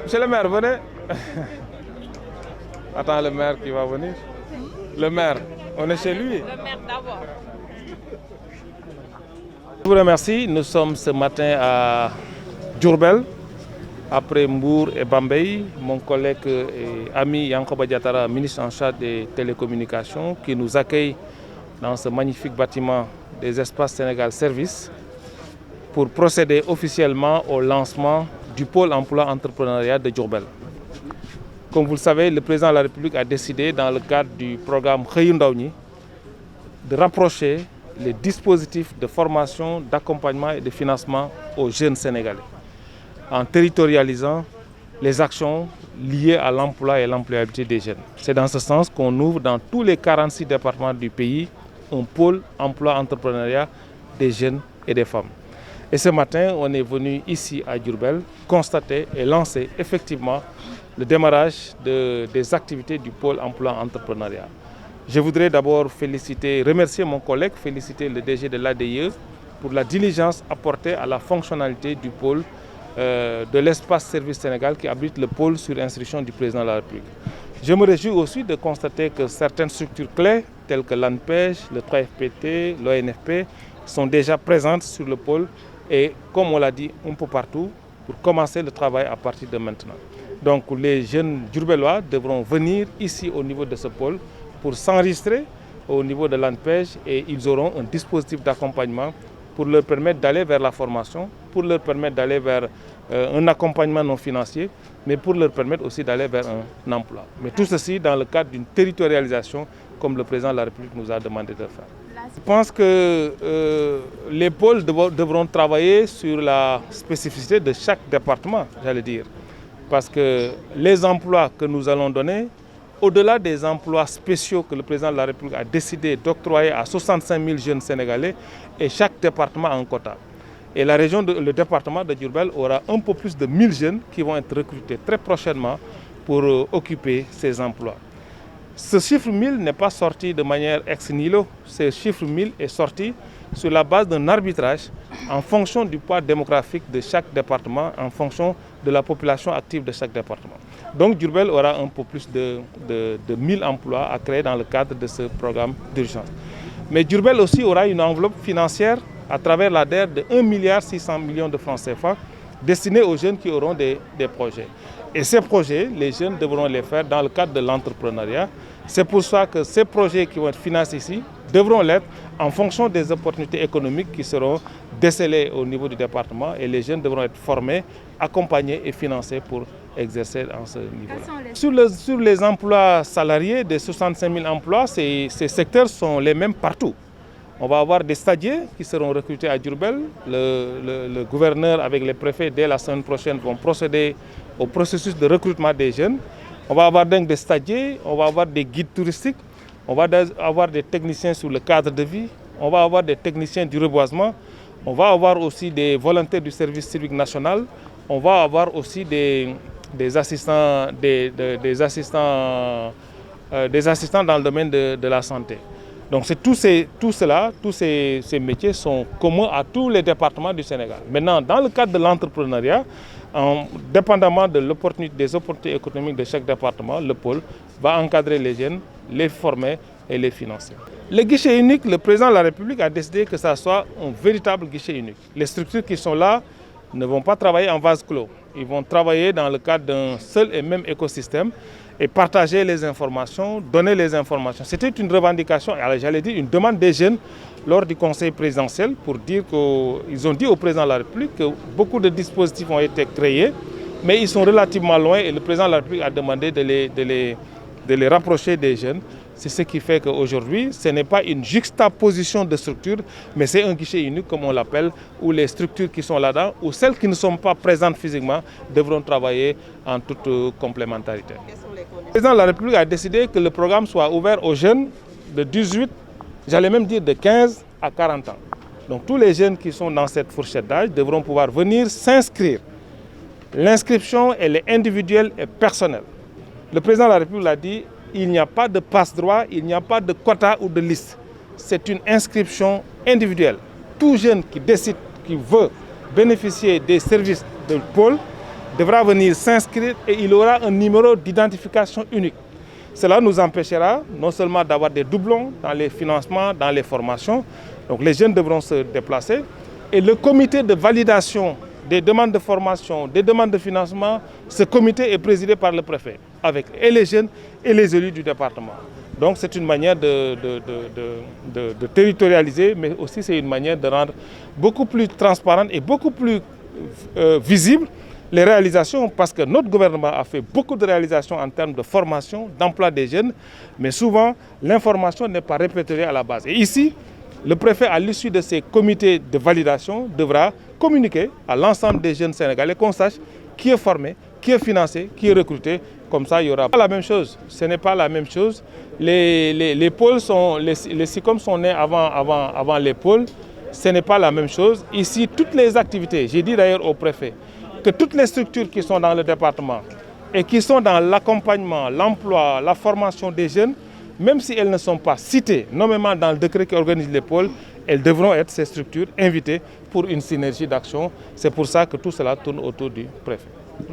Monsieur le maire, venez. Attends le maire qui va venir. Le maire, on est chez lui. Le maire d'abord. Je vous remercie. Nous sommes ce matin à Diourbel, après Mbour et Bambey. Mon collègue et ami Yankoba Diatara, ministre en charge des télécommunications, qui nous accueille dans ce magnifique bâtiment des Espaces Sénégal Service pour procéder officiellement au lancement du pôle emploi entrepreneuriat de Diourbel. Comme vous le savez, le président de la République a décidé, dans le cadre du programme Xëyu Ndaw ñi, de rapprocher les dispositifs de formation, d'accompagnement et de financement aux jeunes Sénégalais, en territorialisant les actions liées à l'emploi et l'employabilité des jeunes. C'est dans ce sens qu'on ouvre dans tous les 46 départements du pays un pôle emploi-entrepreneuriat des jeunes et des femmes. Et ce matin, on est venu ici à Diourbel constater et lancer effectivement le démarrage des activités du pôle emploi-entrepreneuriat. Je voudrais d'abord remercier mon collègue, féliciter le DG de l'ADIE pour la diligence apportée à la fonctionnalité du pôle de l'espace Service Sénégal qui abrite le pôle sur instruction du président de la République. Je me réjouis aussi de constater que certaines structures clés telles que l'ANPEJ, le 3FPT, l'ONFP sont déjà présentes sur le pôle et, comme on l'a dit, un peu partout pour commencer le travail à partir de maintenant. Donc les jeunes Diourbellois devront venir ici au niveau de ce pôle pour s'enregistrer au niveau de l'ANPEJ et ils auront un dispositif d'accompagnement pour leur permettre d'aller vers la formation, pour leur permettre d'aller vers un accompagnement non financier, mais pour leur permettre aussi d'aller vers un emploi. Mais tout ceci dans le cadre d'une territorialisation comme le président de la République nous a demandé de faire. Je pense que les pôles devront travailler sur la spécificité de chaque département, j'allais dire. Parce que les emplois que nous allons donner, au-delà des emplois spéciaux que le président de la République a décidé d'octroyer à 65 000 jeunes Sénégalais, et chaque département a un quota. Et le département de Diourbel aura un peu plus de 1000 jeunes qui vont être recrutés très prochainement pour occuper ces emplois. Ce chiffre 1000 n'est pas sorti de manière ex nihilo. Ce chiffre 1000 est sorti sur la base d'un arbitrage en fonction du poids démographique de chaque département, en fonction de la population active de chaque département. Donc Diourbel aura un peu plus de 1000 emplois à créer dans le cadre de ce programme d'urgence. Mais Diourbel aussi aura une enveloppe financière à travers l'ADER de 1,6 milliard de francs CFA destinés aux jeunes qui auront des projets. Et ces projets, les jeunes devront les faire dans le cadre de l'entrepreneuriat. C'est pour ça que ces projets qui vont être financés ici devront l'être en fonction des opportunités économiques qui seront décelées au niveau du département et les jeunes devront être formés, accompagnés et financés pour exercer dans ce niveau-là. Sur les emplois salariés, des 65 000 emplois, ces secteurs sont les mêmes partout. On va avoir des stagiaires qui seront recrutés à Diourbel. Le gouverneur avec les préfets, dès la semaine prochaine, vont procéder au processus de recrutement des jeunes. On va avoir donc des stagiaires, on va avoir des guides touristiques, on va avoir des techniciens sur le cadre de vie, on va avoir des techniciens du reboisement, on va avoir aussi des volontaires du service civique national, on va avoir aussi des assistants dans le domaine de la santé. Donc tous ces métiers sont communs à tous les départements du Sénégal. Maintenant, dans le cadre de l'entrepreneuriat, dépendamment des opportunités économiques de chaque département, le pôle va encadrer les jeunes, les former et les financer. Le guichet unique, le président de la République a décidé que ça soit un véritable guichet unique. Les structures qui sont là ne vont pas travailler en vase clos. Ils vont travailler dans le cadre d'un seul et même écosystème et partager les informations, donner les informations. C'était une revendication, j'allais dire une demande des jeunes lors du conseil présidentiel pour dire qu'ils ont dit au président de la République que beaucoup de dispositifs ont été créés, mais ils sont relativement loin et le président de la République a demandé de les rapprocher des jeunes. C'est ce qui fait qu'aujourd'hui, ce n'est pas une juxtaposition de structures, mais c'est un guichet unique, comme on l'appelle, où les structures qui sont là-dedans, ou celles qui ne sont pas présentes physiquement, devront travailler en toute complémentarité. Le président de la République a décidé que le programme soit ouvert aux jeunes de 18, j'allais même dire de 15 à 40 ans. Donc tous les jeunes qui sont dans cette fourchette d'âge devront pouvoir venir s'inscrire. L'inscription, elle est individuelle et personnelle. Le président de la République l'a dit, il n'y a pas de passe-droit, il n'y a pas de quota ou de liste. C'est une inscription individuelle. Tout jeune qui décide, qui veut bénéficier des services de pôle devra venir s'inscrire et il aura un numéro d'identification unique. Cela nous empêchera non seulement d'avoir des doublons dans les financements, dans les formations, donc les jeunes devront se déplacer, et le comité de validation des demandes de formation, des demandes de financement, ce comité est présidé par le préfet, avec et les jeunes et les élus du département. Donc c'est une manière de territorialiser, mais aussi c'est une manière de rendre beaucoup plus transparente et beaucoup plus visible les réalisations, parce que notre gouvernement a fait beaucoup de réalisations en termes de formation, d'emploi des jeunes, mais souvent l'information n'est pas répertoriée à la base. Et ici, le préfet, à l'issue de ces comités de validation, devra communiquer à l'ensemble des jeunes sénégalais qu'on sache qui est formé, qui est financé, qui est recruté. Comme ça, il n'y aura pas la même chose. Ce n'est pas la même chose. Les pôles les SICOM sont nés avant les pôles. Ce n'est pas la même chose. Ici, toutes les activités, j'ai dit d'ailleurs au préfet, que toutes les structures qui sont dans le département et qui sont dans l'accompagnement, l'emploi, la formation des jeunes, même si elles ne sont pas citées nommément dans le décret qui organise les pôles, elles devront être, ces structures, invitées pour une synergie d'action. C'est pour ça que tout cela tourne autour du préfet.